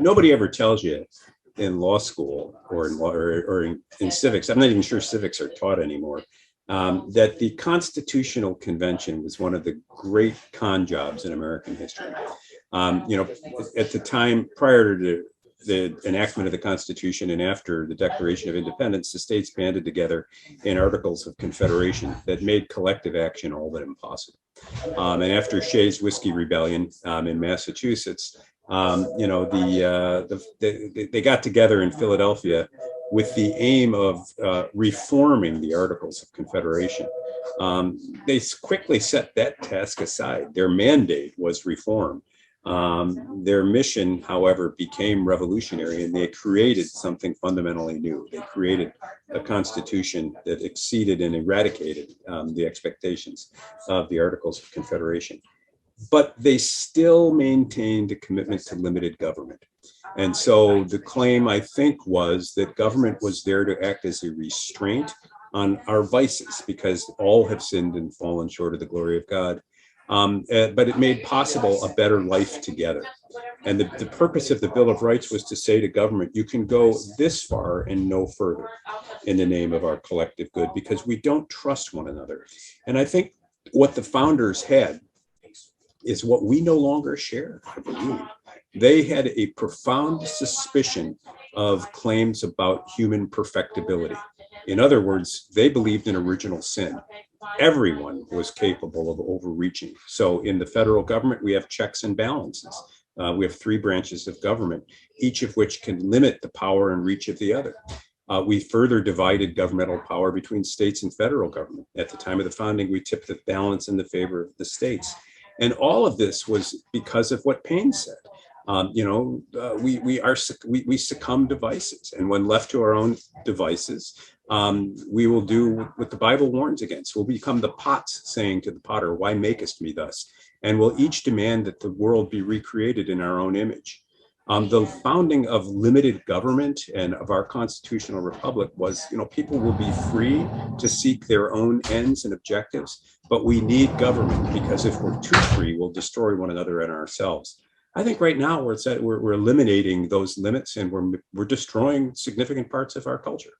nobody ever tells you in law school or in law or in civics. I'm not even sure civics are taught anymore. That the Constitutional Convention was one of the great con jobs in American history. You know, at the time prior to the enactment of the Constitution and after the Declaration of Independence, the states banded together in Articles of Confederation that made collective action all but impossible. And after Shays' Whiskey Rebellion in Massachusetts, you know, they got together in Philadelphia with the aim of reforming the Articles of Confederation. They quickly set that task aside. Their mandate was reform. Their mission, however, became revolutionary, and they created something fundamentally new. They created a constitution that exceeded and eradicated the expectations of the Articles of Confederation. But they still maintained a commitment to limited government. And so the claim, I think, was that government was there to act as a restraint on our vices, because all have sinned and fallen short of the glory of God. But it made possible a better life together. And the purpose of the Bill of Rights was to say to government, you can go this far and no further in the name of our collective good, because we don't trust one another. And I think what the founders had is what we no longer share, I believe. They had a profound suspicion of claims about human perfectibility. In other words, they believed in original sin. Everyone was capable of overreaching. So in the federal government, we have checks and balances. We have 3 branches of government, each of which can limit the power and reach of the other. We further divided governmental power between states and federal government. At the time of the founding, we tipped the balance in the favor of the states. And all of this was because of what Paine said. You know, we succumb to vices, and when left to our own devices, we will do what the Bible warns against. We'll become the pots saying to the potter, why makest me thus? And we'll each demand that the world be recreated in our own image. The founding of limited government and of our constitutional republic was, you know, people will be free to seek their own ends and objectives, but we need government, because if we're too free, we'll destroy one another and ourselves. I think right now we're eliminating those limits, and we're destroying significant parts of our culture.